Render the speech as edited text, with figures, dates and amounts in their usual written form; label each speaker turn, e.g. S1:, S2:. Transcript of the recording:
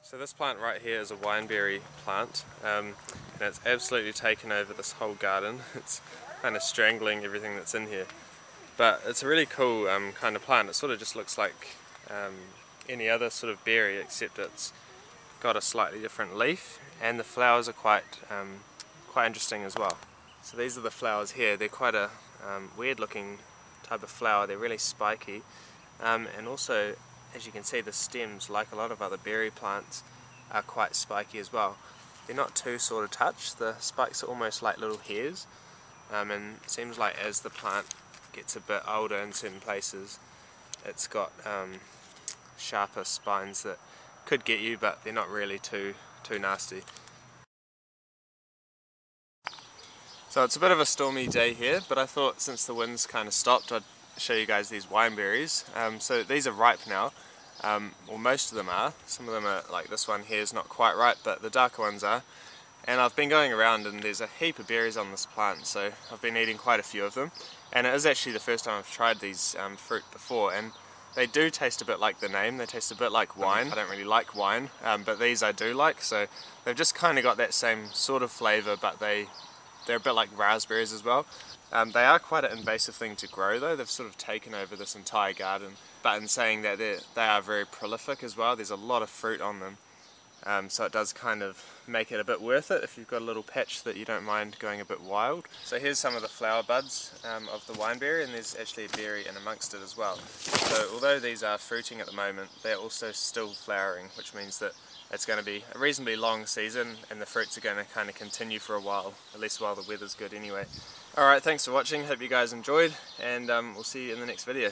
S1: So this plant right here is a wineberry plant, and it's absolutely taken over this whole garden. It's kind of strangling everything that's in here. But it's a really cool kind of plant. It sort of just looks like any other sort of berry, except it's got a slightly different leaf, and the flowers are quite interesting as well. So these are the flowers here. They're quite a weird looking type of flower. They're really spiky, and also, as you can see, the stems, like a lot of other berry plants, are quite spiky as well. They're not too sort of touched. The spikes are almost like little hairs, and it seems like as the plant gets a bit older in certain places, it's got sharper spines that could get you, but they're not really too nasty. So it's a bit of a stormy day here, but I thought since the wind's kind of stopped, I'd show you guys these wineberries. So these are ripe now. Well, most of them are. Some of them are, like this one here is not quite ripe, but the darker ones are. And I've been going around and there's a heap of berries on this plant, so I've been eating quite a few of them. And it is actually the first time I've tried these fruit before, and they do taste a bit like the name. They taste a bit like wine. I don't really like wine, but these I do like, so they've just kind of got that same sort of flavour, but they're a bit like raspberries as well. They are quite an invasive thing to grow though. They've sort of taken over this entire garden, but in saying that they are very prolific as well. There's a lot of fruit on them, so it does kind of make it a bit worth it if you've got a little patch that you don't mind going a bit wild. So here's some of the flower buds of the wineberry, and there's actually a berry in amongst it as well. So although these are fruiting at the moment, they're also still flowering, which means that it's going to be a reasonably long season and the fruits are going to kind of continue for a while, at least while the weather's good anyway. Alright, thanks for watching, hope you guys enjoyed, and we'll see you in the next video.